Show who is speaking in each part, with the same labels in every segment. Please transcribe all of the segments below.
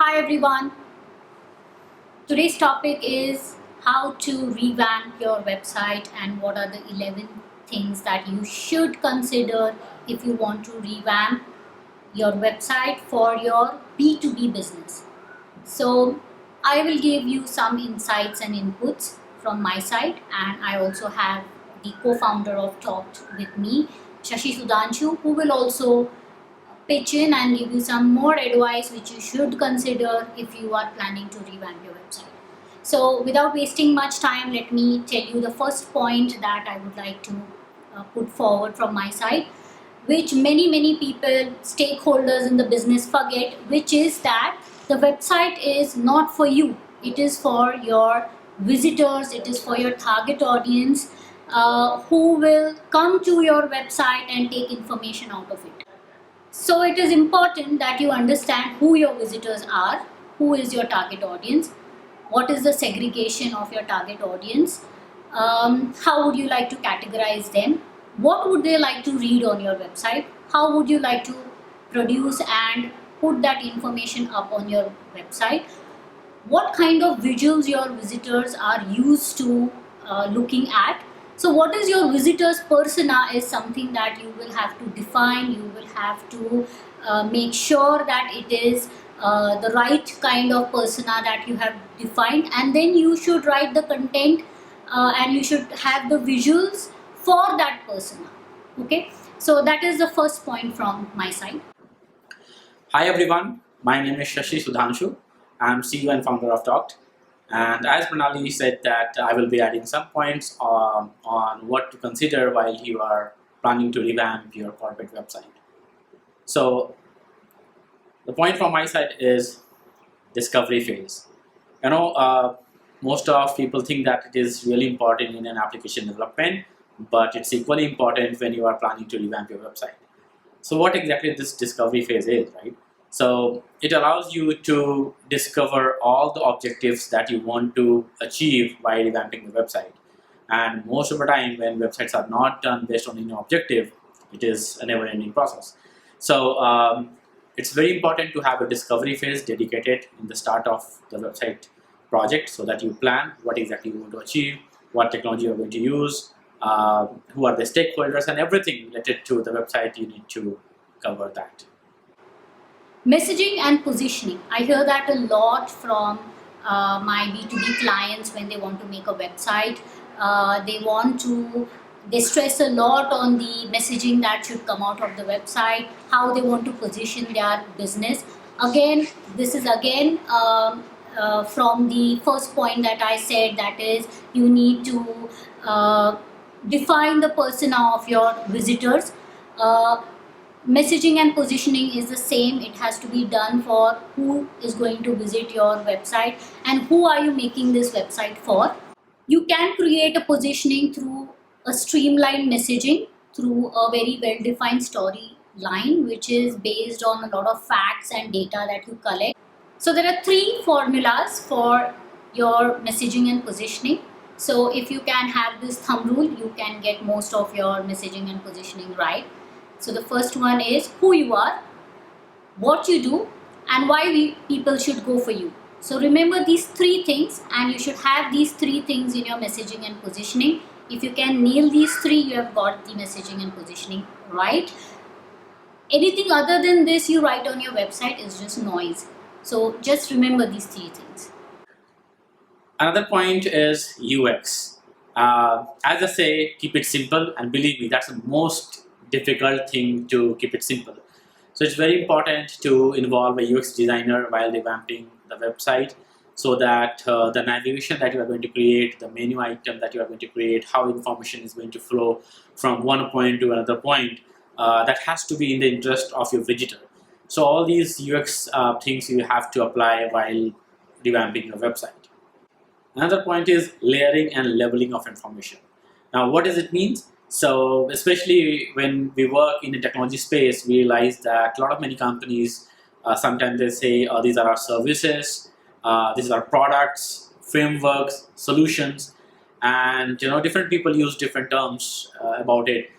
Speaker 1: Hi everyone. Today's topic is how to revamp your website and what are the 11 things that you should consider if you want to revamp your website for your B2B business. So, I will give you some insights and inputs from my side, and I also have the co-founder of Talked with me, Shashi Sudhanshu, who will also pitch in and give you some more advice which you should consider if you are planning to revamp your website. So without wasting much time, let me tell you the first point that I would like to put forward from my side, which many people, stakeholders in the business forget, which is that the website is not for you. It is for your visitors, it is for your target audience who will come to your website and take information out of it. So it is important that you understand who your visitors are, who is your target audience, what is the segregation of your target audience, how would you like to categorize them, what would they like to read on your website, how would you like to produce and put that information up on your website, what kind of visuals your visitors are used to looking at. So what is your visitors persona is something that you will have to define. You will have to make sure that it is the right kind of persona that you have defined, and then you should write the content and you should have the visuals for that persona. Okay, so that is the first point from my side.
Speaker 2: Hi everyone, my name is Shashi Sudhanshu. I'm CEO and founder of Talked. And as Pranali said that I will be adding some points on what to consider while you are planning to revamp your corporate website. So the point from my side is discovery phase. Most of people think that it is really important in an application development, but it's equally important when you are planning to revamp your website. So what exactly this discovery phase is, right? So it allows you to discover all the objectives that you want to achieve by revamping the website. And most of the time when websites are not done based on any objective, it is a never-ending process. So it's very important to have a discovery phase dedicated in the start of the website project so that you plan what exactly you want to achieve, what technology you're going to use, who are the stakeholders, and everything related to the website. You need to cover that.
Speaker 1: Messaging and positioning. I hear that a lot from my B2B clients when they want to make a website. They stress a lot on the messaging that should come out of the website, how they want to position their business. Again, this is from the first point that I said, that is, you need to define the persona of your visitors. Messaging and positioning is the same. It has to be done for who is going to visit your website and who are you making this website for. You can create a positioning through a streamlined messaging, through a very well-defined storyline, which is based on a lot of facts and data that you collect. So there are 3 formulas for your messaging and positioning. So if you can have this thumb rule, you can get most of your messaging and positioning right. So the first one is who you are, what you do, and why people should go for you. So remember these 3 things, and you should have these 3 things in your messaging and positioning. If you can nail these 3, you have got the messaging and positioning right. Anything other than this you write on your website is just noise. So just remember these 3 things.
Speaker 2: Another point is UX. As I say, keep it simple, and believe me, that's the most difficult thing, to keep it simple. So it's very important to involve a UX designer while revamping the website, so that the navigation that you are going to create, the menu item that you are going to create, how information is going to flow from one point to another point, that has to be in the interest of your visitor. So all these UX things you have to apply while revamping your website. Another point is layering and leveling of information. Now, what does it mean? So, especially when we work in the technology space, we realize that a lot of many companies, sometimes they say, these are our services, these are products, frameworks, solutions, and different people use different terms about it.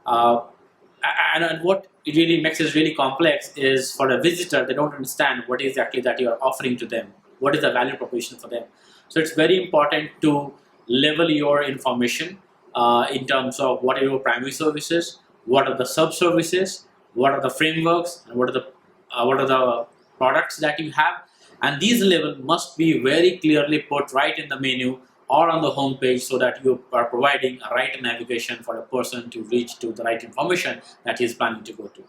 Speaker 2: And what it really makes it really complex is for a visitor, they don't understand what exactly that you are offering to them, what is the value proposition for them. So it's very important to level your information in terms of what are your primary services, what are the sub services, what are the frameworks, and what are the products that you have. And these level must be very clearly put right in the menu or on the home page, so that you are providing a right navigation for a person to reach to the right information that he is planning to go to.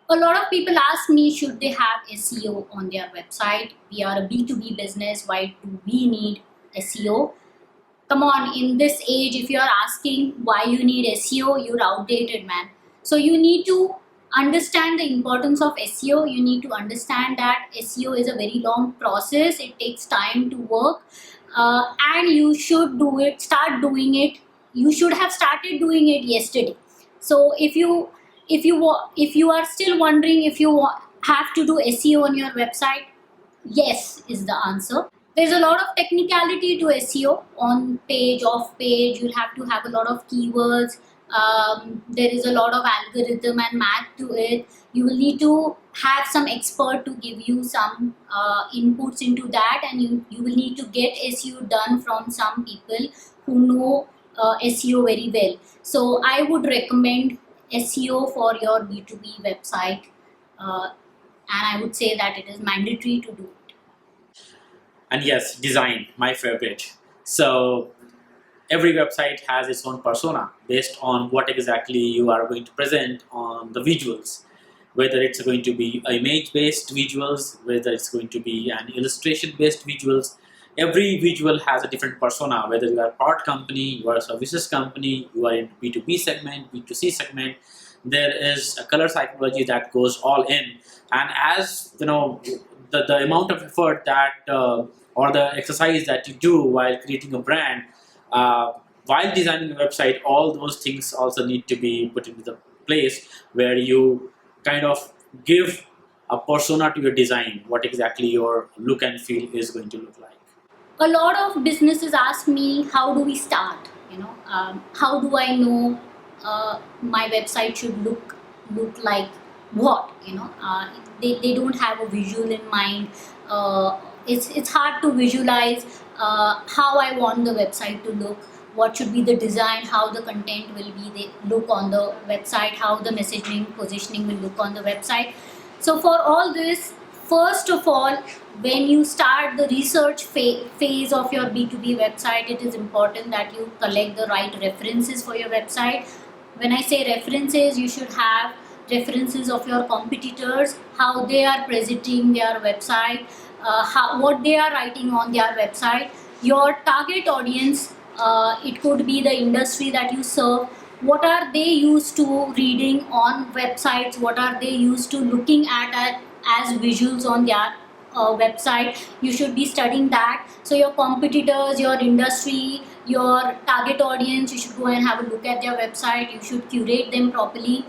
Speaker 1: A lot of people ask me, should they have SEO on their website? We are a B2B business. Why do we need SEO? Come on, in this age, if you're asking why you need SEO, you're outdated, man. So you need to understand the importance of SEO. You need to understand that SEO is a very long process. It takes time to work, and you should do it, start doing it. You should have started doing it yesterday. So if you are still wondering if you have to do SEO on your website, yes is the answer. There's a lot of technicality to SEO, on page, off page. You'll have to have a lot of keywords. There is a lot of algorithm and math to it. You will need to have some expert to give you some inputs into that, and you will need to get SEO done from some people who know SEO very well. So I would recommend SEO for your B2B website, and I would say that it is mandatory to do it.
Speaker 2: And yes, design, my favorite. So every website has its own persona based on what exactly you are going to present on the visuals. Whether it's going to be image-based visuals, whether it's going to be an illustration-based visuals. Every visual has a different persona, whether you are a part company, you are a services company, you are in B2B segment, B2C segment. There is a color psychology that goes all in. And as you know, the amount of effort that or the exercise that you do while creating a brand, while designing a website, all those things also need to be put into the place where you kind of give a persona to your design, what exactly your look and feel is going to look like.
Speaker 1: A lot of businesses ask me, how do we start? How do I know my website should look like what? They don't have a visual in mind. It's hard to visualize how I want the website to look. What should be the design? How the content will be look on the website? How the messaging positioning will look on the website? So for all this, first of all, when you start the research phase of your B2B website, it is important that you collect the right references for your website. When I say references, you should have references of your competitors, how they are presenting their website, what they are writing on their website, your target audience. It could be the industry that you serve. What are they used to reading on websites? What are they used to looking at as visuals on their website? You should be studying that. So your competitors, your industry, your target audience, you should go and have a look at their website. You should curate them properly.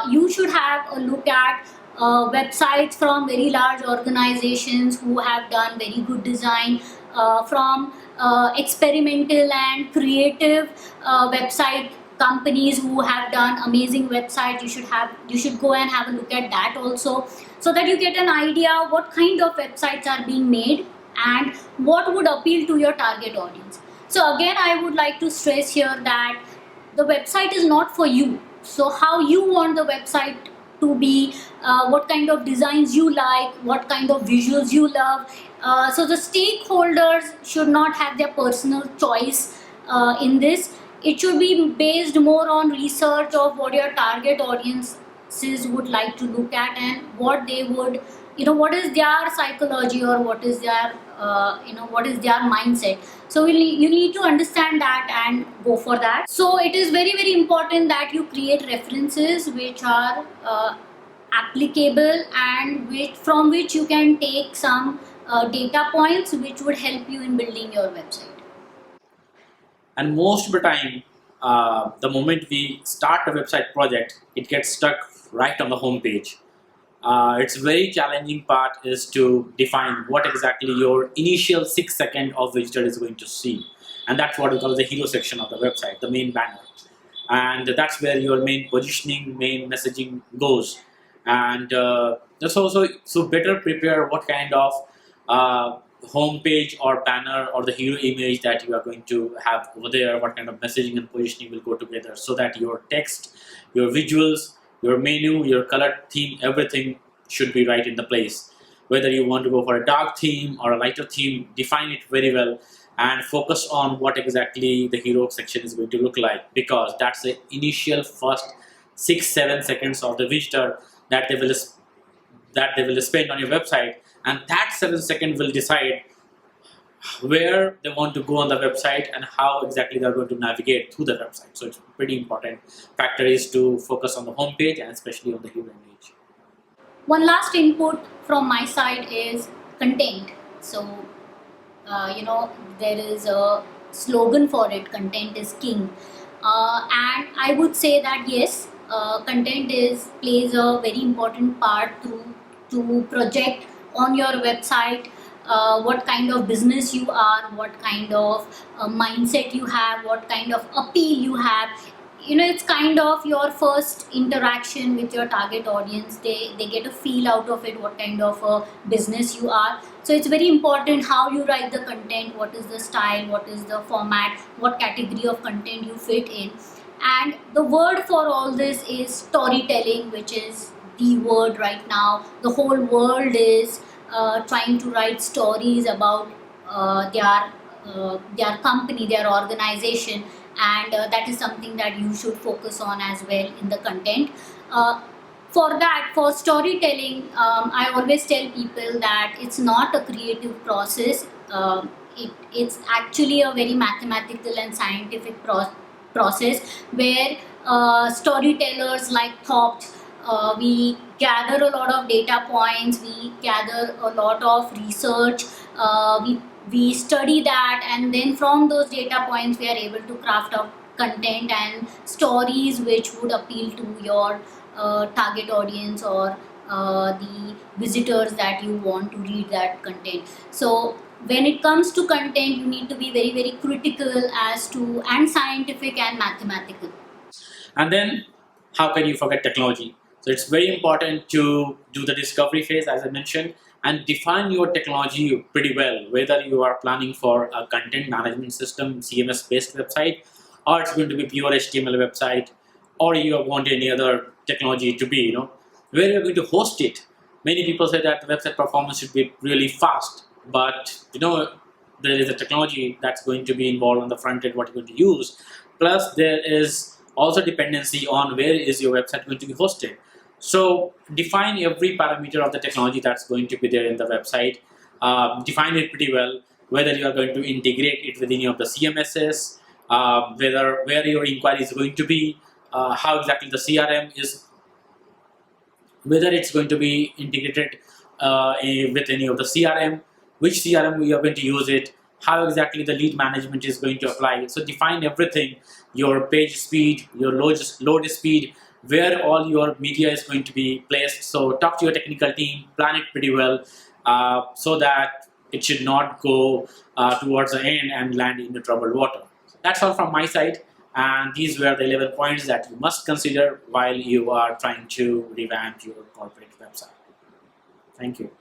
Speaker 1: You should have a look at websites from very large organizations who have done very good design, from experimental and creative website companies who have done amazing websites. You should go and have a look at that also, so that you get an idea what kind of websites are being made and what would appeal to your target audience. So again, I would like to stress here that the website is not for you. So how you want the website to be, what kind of designs you like, what kind of visuals you love. So the stakeholders should not have their personal choice in this. It should be based more on research of what your target audiences would like to look at, and what they would, what is their psychology, or what is their what is their mindset. So you need to understand that and go for that. So it is very, very important that you create references which are applicable, and from which you can take some data points which would help you in building your website.
Speaker 2: And most of the time, the moment we start a website project, it gets stuck right on the home page. Its very challenging part is to define what exactly your initial 6 seconds of visitor is going to see. And that's what we call the hero section of the website, the main banner. and that's where your main positioning, main messaging goes. And that's also so better prepare what kind of uh, homepage or banner or the hero image that you are going to have over there, what kind of messaging and positioning will go together, so that your text, your visuals, your menu, your color theme, everything should be right in the place. Whether you want to go for a dark theme or a lighter theme, define it very well and focus on what exactly the hero section is going to look like, because that's the initial first 6-7 seconds of the visitor that they will spend on your website, and that 7 seconds will decide where they want to go on the website and how exactly they're going to navigate through the website. So it's pretty important factor is to focus on the homepage and especially on the hero image.
Speaker 1: One last input from my side is content. So there is a slogan for it: content is king. And I would say that yes, content is plays a very important part to project on your website what kind of business you are, what kind of mindset you have, what kind of appeal you have. It's kind of your first interaction with your target audience. They get a feel out of it what kind of a business you are. So it's very important how you write the content, what is the style, what is the format, what category of content you fit in. And the word for all this is storytelling, which is the word right now. The whole world is trying to write stories about their company, their organization, and that is something that you should focus on as well in the content. For storytelling, I always tell people that it's not a creative process. It's actually a very mathematical and scientific process where storytellers like thought, we gather a lot of data points, we gather a lot of research, we study that, and then from those data points we are able to craft out content and stories which would appeal to your target audience or the visitors that you want to read that content. So when it comes to content, you need to be very very critical as to, and scientific and mathematical.
Speaker 2: And then, how can you forget technology? So it's very important to do the discovery phase, as I mentioned, and define your technology pretty well. Whether you are planning for a content management system, CMS-based website, or it's going to be pure HTML website, or you want any other technology to be, where you're going to host it. Many people say that the website performance should be really fast, but there is a technology that's going to be involved on the front end, what you're going to use. Plus, there is also dependency on where is your website going to be hosted. So define every parameter of the technology that's going to be there in the website. Define it pretty well, whether you are going to integrate it with any of the CMSs, where your inquiry is going to be, how exactly the CRM is, whether it's going to be integrated with any of the CRM, which CRM we are going to use it, how exactly the lead management is going to apply. So define everything, your page speed, your load speed, where all your media is going to be placed. So talk to your technical team, plan it pretty well, so that it should not go towards the end and land in the troubled water. That's all from my side. And these were the 11 points that you must consider while you are trying to revamp your corporate website. Thank you.